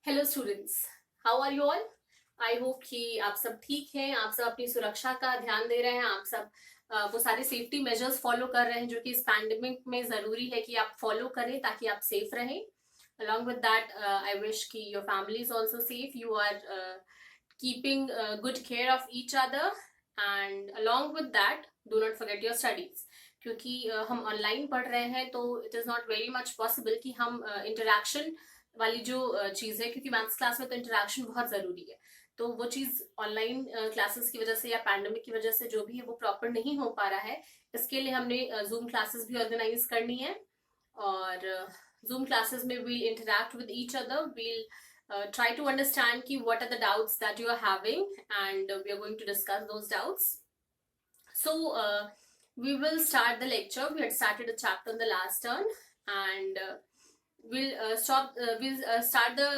Hello students, how are you all. I hope कि आप सब ठीक हैं, आप सब अपनी सुरक्षा का ध्यान दे रहे हैं, आप सब वो सारे सेफ्टी मेजर्स फॉलो कर रहे हैं जो कि इस पैंडेमिक में जरूरी है कि आप फॉलो करें ताकि आप सेफ रहें। along with that, I wish कि your family is also safe, you are keeping good care of each other, and along with that do not forget your studies, क्योंकि हम ऑनलाइन पढ़ रहे हैं तो it is not very much possible कि हम interaction वाली जो चीज है, क्योंकि मैथ्स क्लास में तो इंटरेक्शन बहुत जरूरी है, तो वो चीज ऑनलाइन क्लासेस की वजह से या पैंडेमिक की वजह से जो भी है वो प्रॉपर नहीं हो पा रहा है। इसके लिए हमने जूम क्लासेस भी ऑर्गेनाइज करनी है, और जूम क्लासेस में we'll interact with each other, we'll try to understand ki what are the doubts that you are having, and we are going to discuss those doubts. So we will start the lecture. We had started a chapter in the last turn, and we'll start the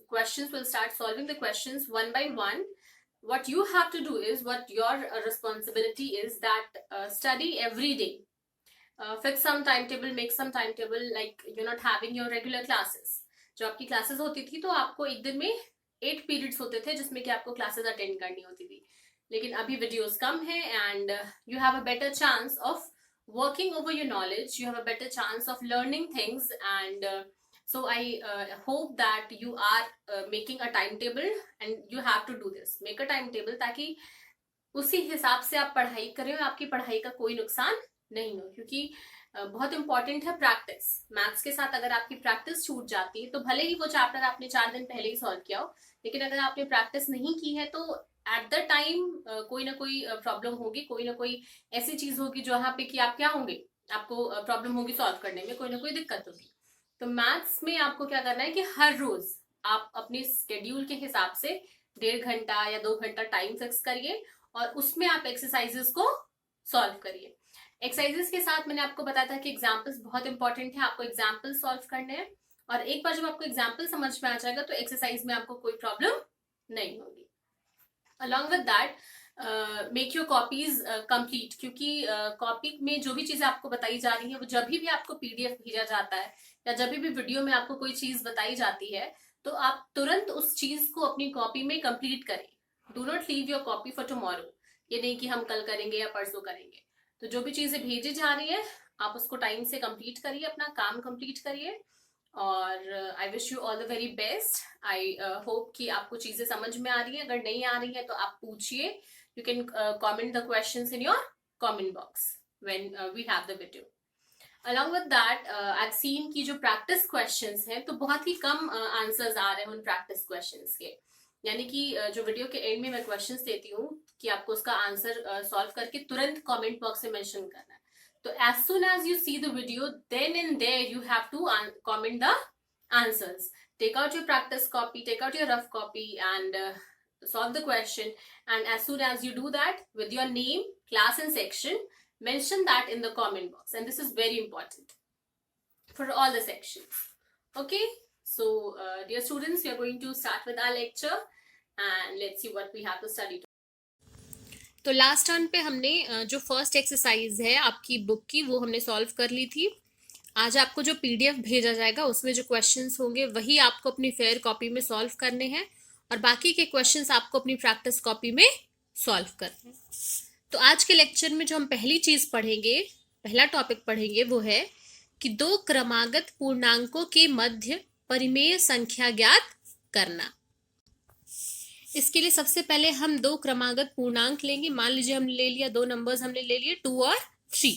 questions. We'll start solving the questions one by one. What you have to do is, what your responsibility is, that study every day. Fix some timetable, make some timetable, like you're not having your regular classes. जो आपकी classes होती थी तो आपको एक दिन में 8 periods होते थे जिसमें कि आपको क्लासेस अटेंड करनी होती थी, लेकिन अभी वीडियोस कम है, and you have a better chance of working over your knowledge, you have a better chance of learning things, and so I hope that you are making a timetable, and you have to do this, make a timetable, ताकि उसी हिसाब से आप पढ़ाई करें और आपकी पढ़ाई का कोई नुकसान नहीं हो, क्योंकि बहुत इंपॉर्टेंट है प्रैक्टिस। मैथ्स के साथ अगर आपकी प्रैक्टिस छूट जाती है तो भले ही वो चैप्टर आपने 4 दिन पहले ही सॉल्व किया हो, लेकिन अगर आपने प्रैक्टिस नहीं की है तो एट द टाइम कोई ना कोई प्रॉब्लम होगी, कोई ना कोई ऐसी चीज होगी जहाँ पे कि आप क्या होंगे, आपको प्रॉब्लम होगी सॉल्व करने में, कोई ना कोई दिक्कत होगी। तो मैथ्स में आपको क्या करना है कि हर रोज आप अपने स्केड्यूल के हिसाब से 1.5 घंटा या 2 घंटा टाइम फिक्स करिए, और उसमें आप एक्सरसाइजेस को सॉल्व करिए। एक्सरसाइजेस के साथ मैंने आपको बताया था कि एग्जाम्पल्स बहुत इंपॉर्टेंट है, आपको एग्जाम्पल सॉल्व करने हैं, और एक बार जब आपको एग्जाम्पल समझ में आ जाएगा तो एक्सरसाइज में आपको कोई प्रॉब्लम नहीं होगी। Along with that make your copies complete, क्योंकि कॉपी में जो भी चीजें आपको बताई जा रही है वो जब भी आपको पीडीएफ भेजा जाता है या जब भी वीडियो में आपको कोई चीज बताई जाती है तो आप तुरंत उस चीज को अपनी कॉपी में कंप्लीट करें। Do not leave your copy for tomorrow, ये नहीं कि हम कल करेंगे या परसों करेंगे। तो जो भी चीजें भेजी जा रही है आप उसको टाइम से कंप्लीट करिए, अपना काम कंप्लीट करिए, और I wish you all the very best. I hope कि आपको चीजें समझ में आ रही है, अगर नहीं आ रही है तो आप पूछिए, you can comment the questions in your comment box when we have the video. Along with that I seen की जो प्रैक्टिस क्वेश्चंस हैं तो बहुत ही कम आंसर्स आ रहे हैं उन प्रैक्टिस क्वेश्चंस के, यानी कि जो वीडियो के एंड में मैं क्वेश्चंस देती हूँ कि आपको उसका आंसर सॉल्व करके तुरंत कमेंट बॉक्स में मेंशन करना है। तो as soon as you see the video, then and there you have to comment the answers. Take out your practice copy, take out your rough copy, and solve the question. And as soon as you do that, with your name, class and section, mention that in the comment box, and this is very important for all the sections. Okay, so dear students, we are going to start with our lecture, and let's see what we have to study. तो last turn पे हमने जो first exercise है आपकी book की वो हमने solve कर ली थी। आज आपको जो पीडीएफ भेजा जाएगा उसमें जो क्वेश्चंस होंगे वही आपको अपनी फेयर कॉपी में सॉल्व करने हैं, और बाकी के क्वेश्चंस आपको अपनी प्रैक्टिस कॉपी में सॉल्व करने हैं। तो आज के लेक्चर में जो हम पहली चीज पढ़ेंगे, पहला टॉपिक पढ़ेंगे, वो है कि 2 क्रमागत पूर्णांकों के मध्य परिमेय संख्या ज्ञात करना। इसके लिए सबसे पहले हम 2 क्रमागत पूर्णांक लेंगे। मान लीजिए हमने ले लिया 2 नंबर्स हमने ले लिए 2 और 3।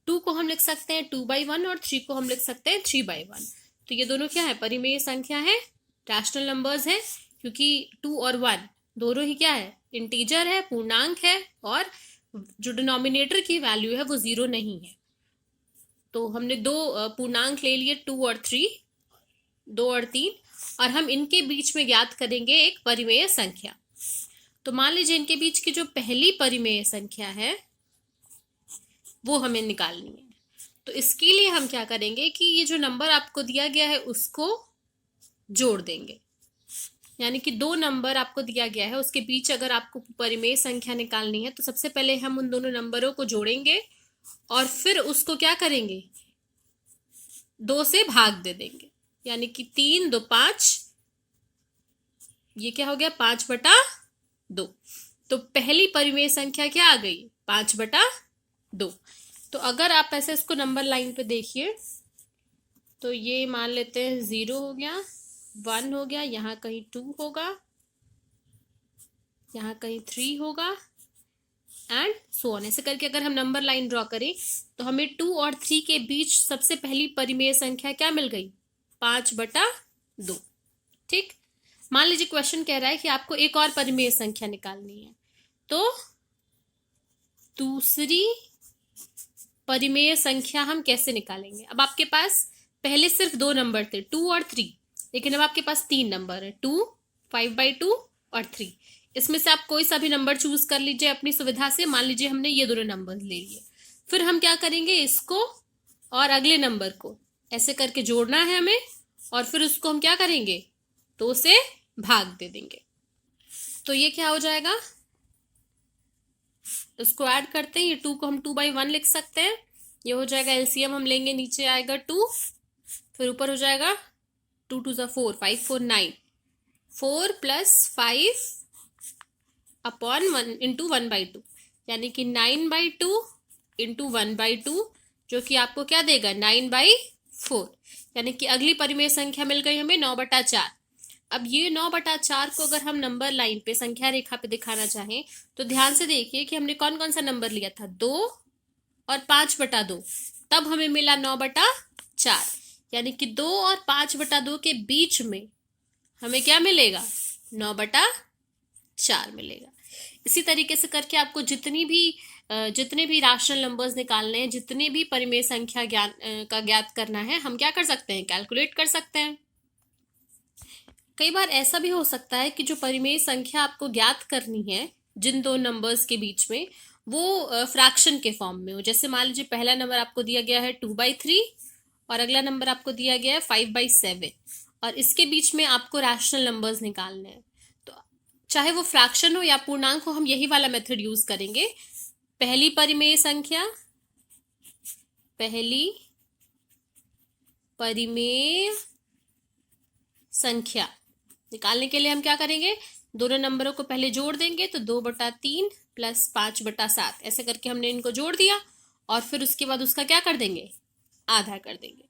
2 को हम लिख सकते हैं 2/1 और 3 को हम लिख सकते हैं 3/1। तो ये दोनों क्या है, परिमेय संख्या है, रैशनल नंबर्स है, क्योंकि 2 और 1 दोनों ही क्या है, इंटीजर है, पूर्णांक है, और जो डिनोमिनेटर की वैल्यू है वो 0 नहीं है। तो हमने 2 पूर्णांक ले लिए 2 और 3, 2 और 3, और हम इनके बीच में ज्ञात करेंगे एक परिमेय संख्या। तो मान लीजिए इनके बीच की जो पहली परिमेय संख्या है वो हमें निकालनी है। तो इसके लिए हम क्या करेंगे कि ये जो नंबर आपको दिया गया है उसको जोड़ देंगे, यानी कि 2 नंबर आपको दिया गया है उसके बीच अगर आपको परिमेय संख्या निकालनी है तो सबसे पहले हम उन दोनों नंबरों को जोड़ेंगे और फिर उसको क्या करेंगे, 2 से भाग दे देंगे, यानी कि 3 2 5, ये क्या हो गया 5/2। तो पहली परिमेय संख्या क्या आ गई 5/2। तो अगर आप ऐसे इसको नंबर लाइन पे देखिए तो ये मान लेते हैं 0 हो गया, 1 हो गया, यहाँ कहीं 2 होगा, यहाँ कहीं 3 होगा, एंड सो ऑन। ऐसे करके अगर हम नंबर लाइन ड्रॉ करें तो हमें 2 और 3 के बीच सबसे पहली परिमेय संख्या क्या मिल गई 5/2। ठीक, मान लीजिए क्वेश्चन कह रहा है कि आपको एक और परिमेय संख्या निकालनी है, तो दूसरी परिमेय संख्या हम कैसे निकालेंगे। अब आपके पास पहले सिर्फ 2 नंबर थे 2 और 3, लेकिन अब आपके पास 3 नंबर है 2, 5/2 और 3। इसमें से आप कोई सा भी नंबर चूज कर लीजिए अपनी सुविधा से। मान लीजिए हमने ये दोनों नंबर ले लिए, फिर हम क्या करेंगे इसको और अगले नंबर को ऐसे करके जोड़ना है हमें, और फिर उसको हम क्या करेंगे 2 से भाग दे देंगे। तो ये क्या हो जाएगा, इसको ऐड करते हैं, ये 2 को हम 2/1 लिख सकते हैं, ये हो जाएगा एलसीएम हम लेंगे, नीचे आएगा 2, फिर ऊपर हो जाएगा 2 2 4, 5 4 9, 4 + 5 अपॉन 1 इंटू 1/2, यानी कि 9/2 इंटू 1/2, जो कि आपको क्या देगा 9/4, यानी कि अगली परिमेय संख्या मिल गई हमें 9/4। अब ये 9/4 को अगर हम नंबर लाइन पे संख्या रेखा पे दिखाना चाहें तो ध्यान से देखिए कि हमने कौन कौन सा नंबर लिया था 2 और 5/2, तब हमें मिला 9/4, यानी कि 2 और 5/2 के बीच में हमें क्या मिलेगा 9/4 मिलेगा। इसी तरीके से करके आपको जितने भी राशनल नंबर्स निकालने हैं, जितने भी परिमेय संख्या ज्ञात करना है, हम क्या कर सकते हैं कैलकुलेट कर सकते हैं। कई बार ऐसा भी हो सकता है कि जो परिमेय संख्या आपको ज्ञात करनी है जिन दो नंबर्स के बीच में, वो फ्रैक्शन के फॉर्म में हो। जैसे मान लीजिए पहला नंबर आपको दिया गया है 2/3 और अगला नंबर आपको दिया गया है 5/7, और इसके बीच में आपको रैशनल नंबर्स निकालने हैं। तो चाहे वो फ्रैक्शन हो या पूर्णांक हो, हम यही वाला मेथड यूज करेंगे। पहली परिमेय संख्या निकालने के लिए हम क्या करेंगे, दोनों नंबरों को पहले जोड़ देंगे, तो 2/3 + 5/7 ऐसे करके हमने इनको जोड़ दिया, और फिर उसके बाद उसका क्या कर देंगे आधा कर देंगे।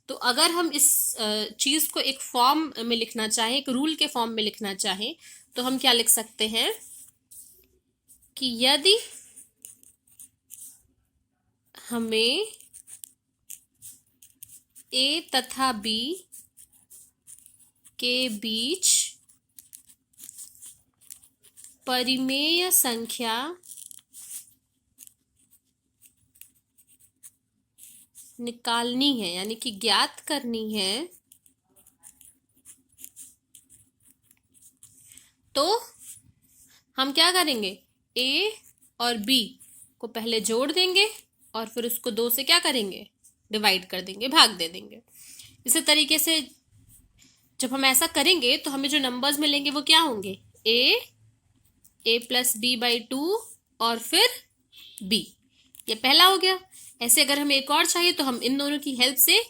तो अगर हम इस चीज को एक फॉर्म में लिखना चाहें, एक रूल के फॉर्म में लिखना चाहें, तो हम क्या लिख सकते हैं कि यदि हमें ए तथा बी के बीच परिमेय संख्या निकालनी है, यानी कि ज्ञात करनी है, तो हम क्या करेंगे ए और बी को पहले जोड़ देंगे और फिर उसको 2 से क्या करेंगे डिवाइड कर देंगे, भाग दे देंगे। इसी तरीके से जब हम ऐसा करेंगे तो हमें जो नंबर्स मिलेंगे वो क्या होंगे a + b/2 और फिर b, ये पहला हो गया। ऐसे अगर हमें एक और चाहिए तो हम इन दोनों की हेल्प से,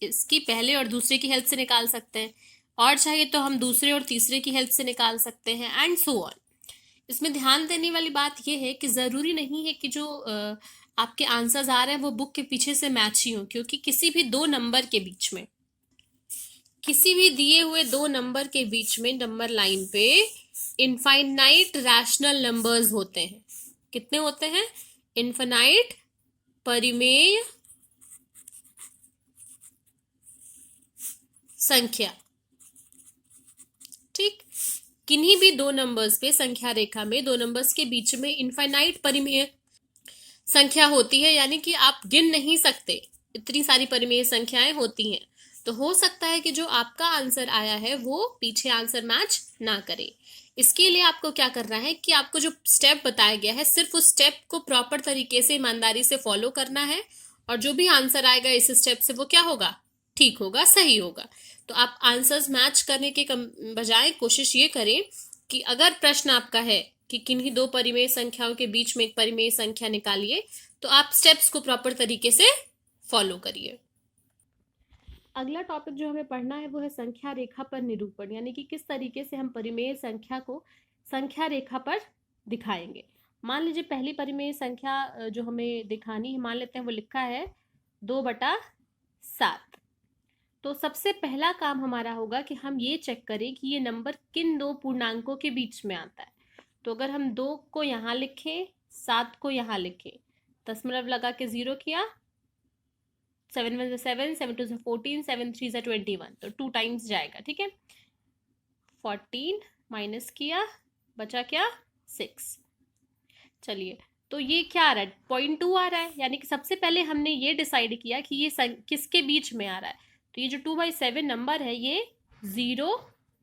इसकी पहले और दूसरे की हेल्प से निकाल सकते हैं, और चाहिए तो हम दूसरे और तीसरे की हेल्प से निकाल सकते हैं, एंड सो ऑन। इसमें ध्यान देने वाली बात यह है कि जरूरी नहीं है कि जो आपके आंसर्स आ रहे हैं वो बुक के पीछे से मैच ही हो, क्योंकि किसी भी दो नंबर के बीच में, किसी भी दिए हुए दो नंबर के बीच में नंबर लाइन पे इनफाइनाइट रैशनल नंबर्स होते हैं। कितने होते हैं इनफाइनाइट परिमेय संख्या। ठीक, किन्हीं भी दो नंबर्स पे संख्या रेखा में दो नंबर्स के बीच में इनफाइनाइट परिमेय संख्या होती है, यानी कि आप गिन नहीं सकते, इतनी सारी परिमेय संख्याएं होती हैं। तो हो सकता है कि जो आपका आंसर आया है वो पीछे आंसर मैच ना करे। इसके लिए आपको क्या करना है कि आपको जो स्टेप बताया गया है सिर्फ उस स्टेप को प्रॉपर तरीके से ईमानदारी से फॉलो करना है, और जो भी आंसर आएगा इस स्टेप से वो क्या होगा ठीक होगा, सही होगा। तो आप आंसर्स मैच करने के बजाय कोशिश ये करें कि अगर प्रश्न आपका है कि किन्हीं दो परिमेय संख्याओं के बीच में एक परिमेय संख्या निकालिए, तो आप स्टेप्स को प्रॉपर तरीके से फॉलो करिए। अगला टॉपिक जो हमें पढ़ना है वो है संख्या रेखा पर निरूपण, यानी कि किस तरीके से हम परिमेय संख्या को संख्या रेखा पर दिखाएंगे। मान लीजिए पहली परिमेय संख्या जो हमें दिखानी है, मान लेते हैं वो लिखा है 2/7। तो सबसे पहला काम हमारा होगा कि हम ये चेक करें कि ये नंबर किन दो पूर्णांकों के बीच में आता है। तो अगर हम 2 को यहाँ लिखें, 7 को यहाँ लिखें, दशमलव लगा के 0 किया, 7 1 7, 7 2 14, 7 3 21, तो 2 टाइम्स जाएगा, ठीक है। 14 माइनस किया, बचा क्या, 6। चलिए, तो ये क्या आ रहा है, 0.2 आ रहा है, यानी कि सबसे पहले हमने ये डिसाइड किया कि ये किसके बीच में आ रहा है। तो ये जो 2/7 नंबर है ये 0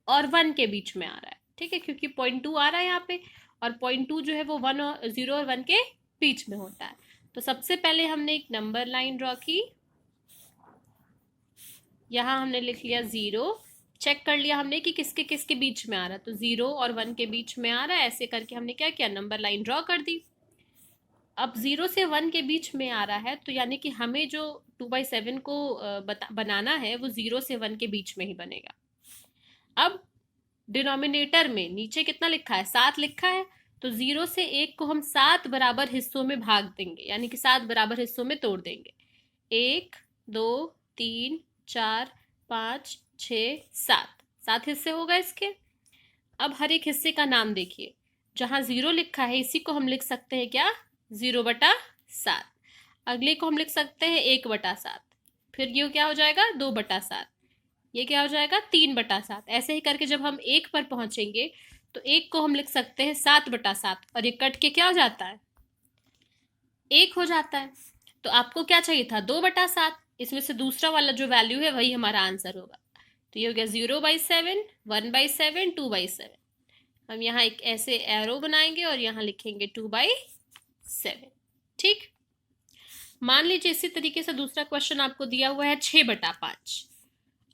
और 1 के बीच में आ रहा है, ठीक है, क्योंकि 0.2 आ रहा है यहाँ पे, और 0.2 जो है वो 1 और 0 और 1 के बीच में होता है। तो सबसे पहले हमने एक नंबर लाइन ड्रॉ की, यहाँ हमने लिख लिया 0, चेक कर लिया हमने कि किसके किसके बीच में आ रहा है, तो 0 और 1 के बीच में आ रहा है। ऐसे करके हमने क्या किया, नंबर लाइन ड्रॉ कर दी। अब 0 से 1 के बीच में आ रहा है, तो यानी कि हमें जो 2/7 को बनाना है वो 0 से 1 के बीच में ही बनेगा। अब डिनोमिनेटर में नीचे कितना लिखा है, 7 लिखा है, तो 0 से 1 को हम 7 बराबर हिस्सों में भाग देंगे, यानी कि 7 बराबर हिस्सों में तोड़ देंगे। 1 2 3 4 5 6 7 हिस्से हो गए इसके। अब हर एक हिस्से का नाम देखिए, जहां 0 लिखा है इसी को हम लिख सकते हैं क्या, 0/7। अगले को हम लिख सकते हैं 1/7, फिर ये क्या हो जाएगा 2/7, ये क्या हो जाएगा 3/7। ऐसे ही करके जब हम 1 पर पहुंचेंगे तो 1 को हम लिख सकते हैं 7/7, और ये कट के क्या हो जाता है, 1 हो जाता है। तो आपको क्या चाहिए था, 2/7, इसमें से दूसरा वाला जो वैल्यू है वही हमारा आंसर होगा। तो ये हो गया 0/7, 1/7, 2/7। हम यहाँ एक ऐसे एरो बनाएंगे और यहाँ लिखेंगे 2/7, ठीक। मान लीजिए इसी तरीके से दूसरा क्वेश्चन आपको दिया हुआ है 6/5।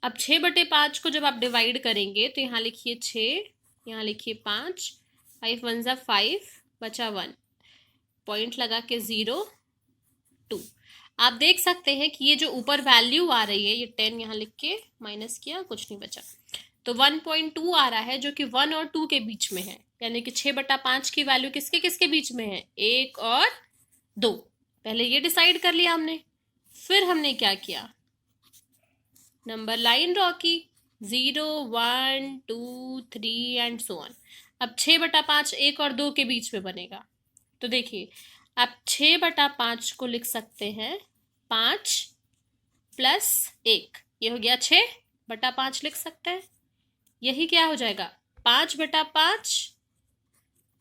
अब 6/5 को जब आप डिवाइड करेंगे तो यहाँ लिखिए 6, यहाँ लिखिए 5, 5 1 ज़ा 5, बचा 1, पॉइंट लगा के 0 2। आप देख सकते हैं कि ये जो ऊपर वैल्यू आ रही है, ये 10 यहाँ लिख के माइनस किया, कुछ नहीं बचा, तो 1.2 आ रहा है, जो कि 1 और 2 के बीच में है, यानी कि 6/5 की वैल्यू किसके किसके बीच में है, 1 और 2। पहले ये डिसाइड कर लिया हमने, फिर हमने क्या किया, नंबर लाइन ड्रॉ की, 0 1 2 3 एंड सो ऑन। अब 6/5 1 और 2 के बीच में बनेगा, तो देखिए आप 6/5 को लिख सकते हैं 5 प्लस 1, ये हो गया 6/5 लिख सकते हैं। यही क्या हो जाएगा, 5/5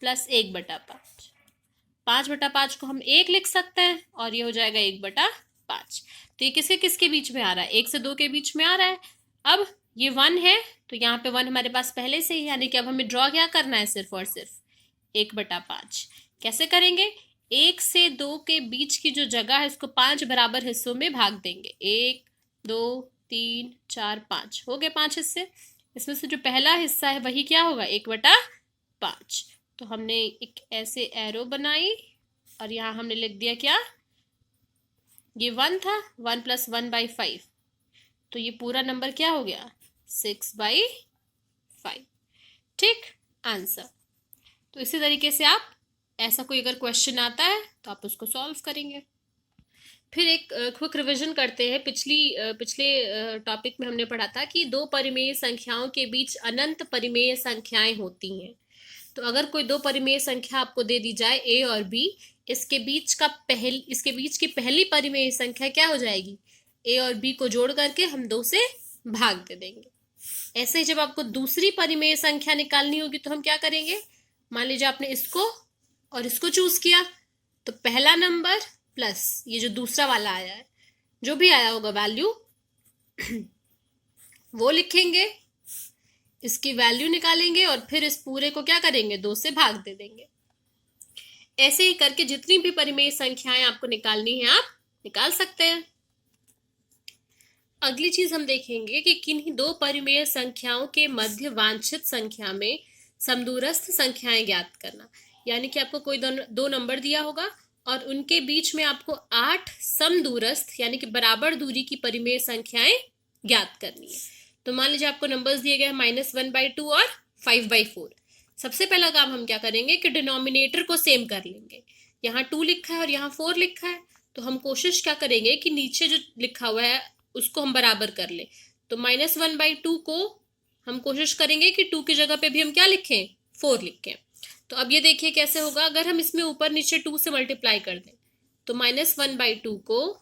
प्लस 1/5, 5/5 को हम 1 लिख सकते हैं, और ये हो जाएगा 1/5। तो ये किसके किसके बीच में आ रहा है, 1 से 2 के बीच में आ रहा है। अब ये 1 है, तो यहाँ पे 1 हमारे पास पहले से ही, यानी कि अब हमें ड्रॉ क्या करना है, सिर्फ और सिर्फ 1/5। कैसे करेंगे, 1 से 2 के बीच की जो जगह है उसको 5 बराबर हिस्सों में भाग देंगे, 1 2 3 4 5, हो गए 5 हिस्से। इसमें से जो पहला हिस्सा है वही क्या होगा, 1/5। तो हमने एक ऐसे एरो बनाई, और यहाँ हमने लिख दिया क्या, ये 1 था, 1 + 1/5, तो ये पूरा नंबर क्या हो गया, 6/5, ठीक, आंसर। तो इसी तरीके से आप ऐसा कोई अगर क्वेश्चन आता है तो आप उसको सॉल्व करेंगे। फिर एक क्विक रिवीजन करते हैं। पिछले टॉपिक में हमने पढ़ा था कि दो परिमेय संख्याओं के बीच अनंत परिमेय संख्याएं होती हैं। तो अगर कोई दो परिमेय संख्या आपको दे दी जाए a और b, इसके बीच की पहली परिमेय संख्या क्या हो जाएगी, a और b को जोड़ करके हम 2 से भाग दे देंगे। ऐसे ही जब आपको दूसरी परिमेय संख्या निकालनी होगी तो हम क्या करेंगे, मान लीजिए आपने इसको और इसको चूज किया, तो पहला नंबर प्लस ये जो दूसरा वाला आया है, जो भी आया होगा वैल्यू वो लिखेंगे, इसकी वैल्यू निकालेंगे, और फिर इस पूरे को क्या करेंगे, 2 से भाग दे देंगे। ऐसे ही करके जितनी भी परिमेय संख्याएं आपको निकालनी है आप निकाल सकते हैं। अगली चीज हम देखेंगे कि किन्हीं दो परिमेय संख्याओं के मध्य वांछित संख्या में समदूरस्थ संख्याएं ज्ञात करना। यानी कि आपको कोई दो नंबर दिया होगा और उनके बीच में आपको 8 समदूरस्थ यानी कि बराबर दूरी की परिमेय संख्याएं ज्ञात करनी है। तो मान लीजिए आपको नंबर्स दिए गए -1/2 और 5/4। सबसे पहला काम हम क्या करेंगे कि डिनोमिनेटर को सेम कर लेंगे। यहाँ 2 लिखा है और यहाँ 4 लिखा है, तो हम कोशिश क्या करेंगे कि नीचे जो लिखा हुआ है उसको हम बराबर कर ले। तो -1/2 को हम कोशिश करेंगे कि 2 की जगह पे भी हम क्या लिखें, 4 लिखें। तो अब ये देखिए कैसे होगा, अगर हम इसमें ऊपर नीचे 2 से मल्टीप्लाई कर दें तो -1/2 को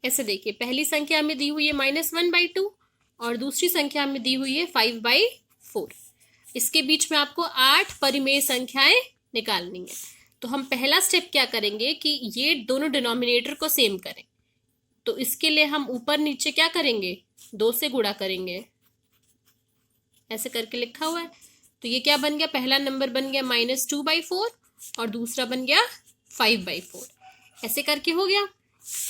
ऐसे देखिए, पहली संख्या हमें दी हुई है -1/2 और दूसरी संख्या हमें दी हुई है 5/4। इसके बीच में आपको 8 परिमेय संख्याएं निकालनी है। तो हम पहला स्टेप क्या करेंगे कि ये दोनों डिनोमिनेटर को सेम करें। तो इसके लिए हम ऊपर नीचे क्या करेंगे, 2 से गुणा करेंगे, ऐसे करके लिखा हुआ है। तो ये क्या बन गया, पहला नंबर बन गया -2/4 और दूसरा बन गया 5/4। ऐसे करके हो गया।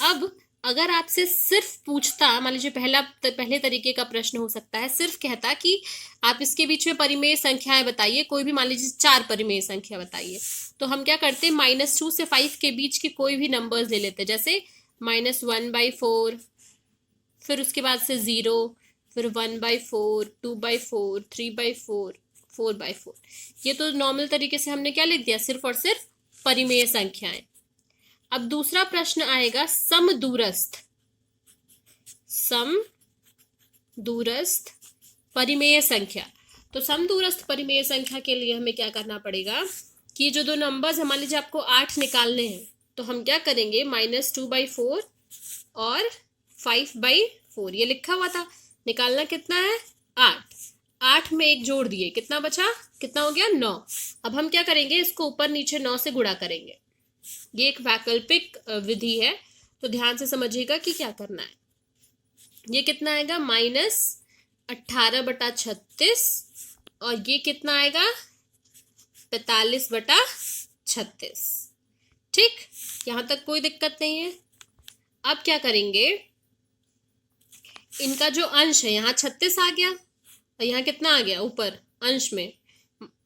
अब अगर आपसे सिर्फ पूछता, मान लीजिए पहले तरीके का प्रश्न हो सकता है, सिर्फ कहता कि आप इसके बीच में परिमेय संख्याएं बताइए, कोई भी मान लीजिए 4 परिमेय संख्या बताइए, तो हम क्या करते, -2 से 5 के बीच की कोई भी नंबर्स ले लेते, जैसे -1/4, फिर उसके बाद से 0, फिर 1/4, 2/4, 3/4, 4/4। ये तो नॉर्मल तरीके से हमने क्या लिख दिया, सिर्फ और सिर्फ परिमेय संख्याएं। अब दूसरा प्रश्न आएगा समदूरस्थ परिमेय संख्या। तो समदूरस्थ परिमेय संख्या के लिए हमें क्या करना पड़ेगा कि जो दो नंबर्स मान लीजिए आपको 8 निकालने हैं, तो हम क्या करेंगे, -2/4 और 5/4 ये लिखा हुआ था, निकालना कितना है, 8 में 1 जोड़ दिए, कितना बचा, कितना हो गया, 9। अब हम क्या करेंगे, इसको ऊपर नीचे 9 से गुणा करेंगे। ये एक वैकल्पिक विधि है, तो ध्यान से समझिएगा कि क्या करना है। ये कितना आएगा, -18/36 और ये कितना आएगा, 45/36। ठीक, यहां तक कोई दिक्कत नहीं है। अब क्या करेंगे, इनका जो अंश है, यहाँ 36 आ गया और यहाँ कितना आ गया, ऊपर अंश में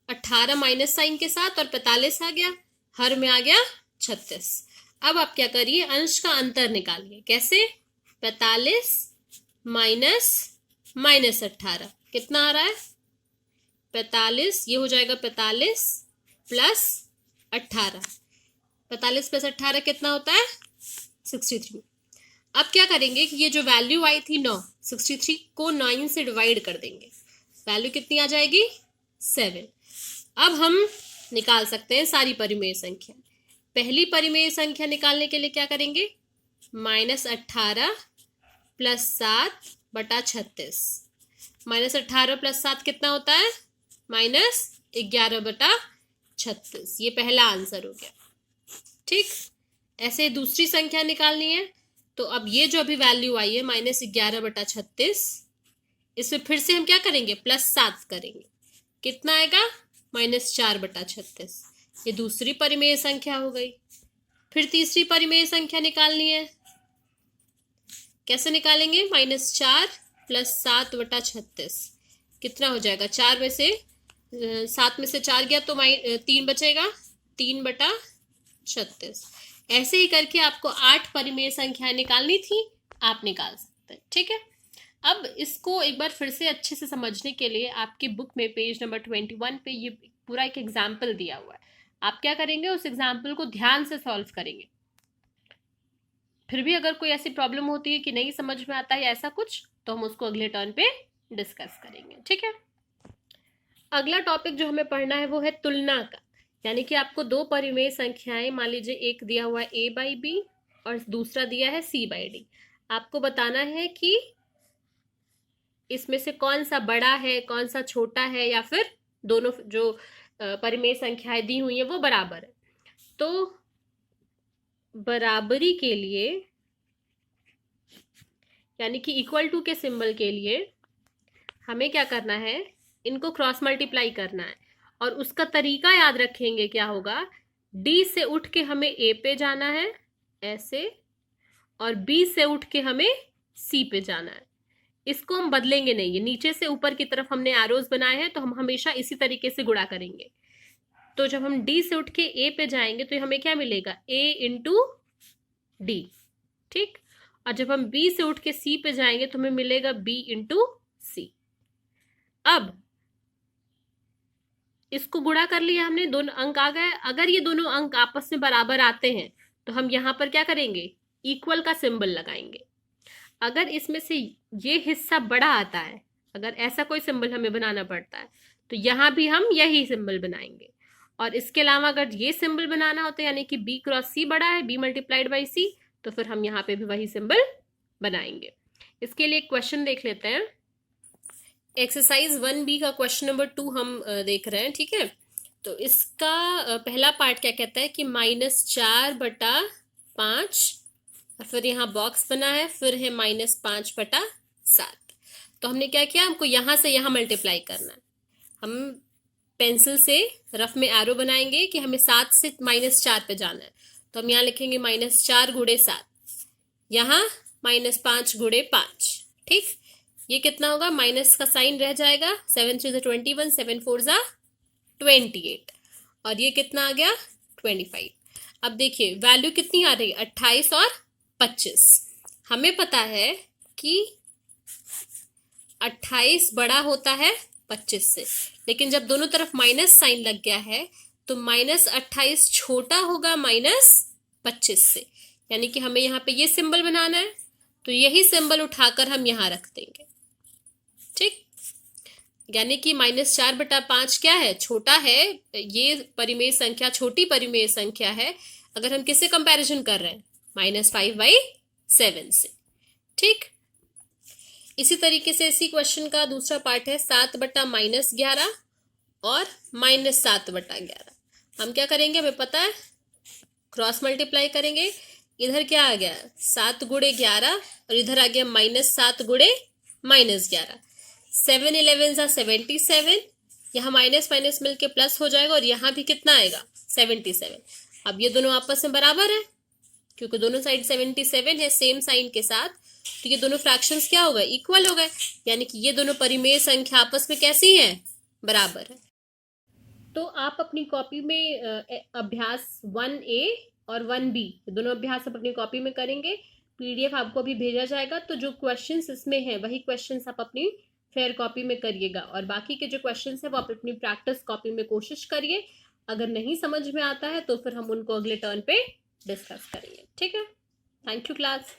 18 माइनस साइन के साथ और 45 आ गया, हर में आ गया 36। अब आप क्या करिए, अंश का अंतर निकालिए। कैसे, 45 माइनस 18 कितना आ रहा है, 45, ये हो जाएगा 45 प्लस 18। 45 प्लस 18 कितना होता है, 63। अब क्या करेंगे कि ये जो वैल्यू आई थी 9, 63 को 9 से डिवाइड कर देंगे, वैल्यू कितनी आ जाएगी, 7। अब हम निकाल सकते हैं सारी परिमेय संख्या। पहली परिमेय संख्या निकालने के लिए क्या करेंगे, -18 प्लस 7/36। -18 प्लस 7 कितना होता है, -11/36। ये पहला आंसर हो गया। ठीक, ऐसे दूसरी संख्या निकालनी है। तो अब ये जो अभी वैल्यू आई है -11/36, इसमें फिर से हम क्या करेंगे, +7 करेंगे, कितना आएगा, -4/36। ये दूसरी परिमेय संख्या हो गई। फिर तीसरी परिमेय संख्या निकालनी है, कैसे निकालेंगे, -4 प्लस 7/36 कितना हो जाएगा, 4 में से 7 में से 4 गया तो 3 बचेगा, 3/36। ऐसे ही करके आपको 8 परिमेय संख्याएं निकालनी थी, आप निकाल सकते हैं। ठीक है, अब इसको एक बार फिर से अच्छे से समझने के लिए आपकी बुक में पेज नंबर 21 पे ये पूरा एक एग्जाम्पल दिया हुआ है। आप क्या करेंगे, उस एग्जाम्पल को ध्यान से सॉल्व करेंगे। फिर भी अगर कोई ऐसी प्रॉब्लम होती है कि नहीं समझ में आता है ऐसा कुछ, तो हम उसको अगले टर्न पे डिस्कस करेंगे। ठीक है, अगला टॉपिक जो हमें पढ़ना है वो है तुलना का। यानी कि आपको दो परिमेय संख्याएं, मान लीजिए एक दिया हुआ है a/b और दूसरा दिया है c/d। आपको बताना है कि इसमें से कौन सा बड़ा है, कौन सा छोटा है, या फिर दोनों जो परिमेय संख्याएं दी हुई है वो बराबर है। तो बराबरी के लिए, यानी कि इक्वल टू के सिंबल के लिए हमें क्या करना है, इनको क्रॉस मल्टीप्लाई करना है। और उसका तरीका याद रखेंगे, क्या होगा, डी से उठ के हमें ए पे जाना है ऐसे, और बी से उठ के हमें सी पे जाना है। इसको हम बदलेंगे नहीं, ये नीचे से ऊपर की तरफ हमने एरोज बनाए हैं, तो हम हमेशा इसी तरीके से गुणा करेंगे। तो जब हम डी से उठ के ए पे जाएंगे तो हमें क्या मिलेगा, a इंटू डी। ठीक, और जब हम B से उठ के C पे जाएंगे तो हमें मिलेगा B इंटू C। अब इसको गुणा कर लिया हमने, दोनों अंक आ गए। अगर ये दोनों अंक आपस में बराबर आते हैं तो हम यहाँ पर क्या करेंगे, इक्वल का सिंबल लगाएंगे। अगर इसमें से ये हिस्सा बड़ा आता है, अगर ऐसा कोई सिंबल हमें बनाना पड़ता है तो यहाँ भी हम यही सिंबल बनाएंगे। और इसके अलावा अगर ये सिंबल बनाना होता है यानी कि B क्रॉस C बड़ा है, B मल्टीप्लाइड बाई C, तो फिर हम यहाँ पे भी वही सिंबल बनाएंगे। इसके लिए एक क्वेश्चन देख लेते हैं। एक्सरसाइज 1B का क्वेश्चन नंबर 2 हम देख रहे हैं, ठीक है। तो इसका पहला पार्ट क्या कहता है कि -4/5, और फिर यहाँ बॉक्स बना है, फिर है -5/7। तो हमने क्या किया, हमको यहाँ से यहाँ मल्टीप्लाई करना है। हम पेंसिल से रफ में एरो बनाएंगे कि हमें 7 से -4 पे जाना है। तो हम यहाँ लिखेंगे -4 × 7, यहाँ -5 × 5, ठीक। ये कितना होगा, माइनस का साइन रह जाएगा, 7 3 21, 7 4 28, और ये कितना आ गया 25। अब देखिए वैल्यू कितनी आ रही है, 28 और 25। हमें पता है कि 28 बड़ा होता है 25 से, लेकिन जब दोनों तरफ माइनस साइन लग गया है तो -28 छोटा होगा -25 से, यानी कि हमें यहाँ पे ये सिंबल बनाना है। तो यही सिंबल उठाकर हम यहाँ रख देंगे, ठीक। यानी कि -4/5 क्या है, छोटा है, ये परिमेय संख्या छोटी परिमेय संख्या है। अगर हम किससे कंपैरिजन कर रहे हैं, -5/7 से, ठीक। इसी तरीके से इसी क्वेश्चन का दूसरा पार्ट है 7/-11 और -7/11। हम क्या करेंगे, हमें पता है, क्रॉस मल्टीप्लाई करेंगे। इधर क्या आ गया 7 × 11 और इधर आ गया -7 × -11। 7 11 77, यहाँ माइनस माइनस मिलके प्लस हो जाएगा, और यहाँ भी कितना आएगा 77। अब ये दोनों आपस में बराबर है क्योंकि दोनों साइड 77 है सेम साइन के साथ, तो ये दोनों फ्रैक्शंस क्या हो गए, इक्वल हो गए। यानी कि ये दोनों परिमेय संख्या आपस में कैसी है, बराबर है। तो आप अपनी कॉपी में अभ्यास 1A और 1B दोनों अभ्यास आप अपनी कॉपी में करेंगे। PDF आपको अभी भेजा जाएगा, तो जो क्वेश्चंस इसमें हैं वही क्वेश्चंस आप अपनी फेयर कॉपी में करिएगा, और बाकी के जो क्वेश्चंस हैं वो आप अपनी प्रैक्टिस कॉपी में कोशिश करिए। अगर नहीं समझ में आता है तो फिर हम उनको अगले टर्न पे डिस्कस करेंगे, ठीक है। Thank you class.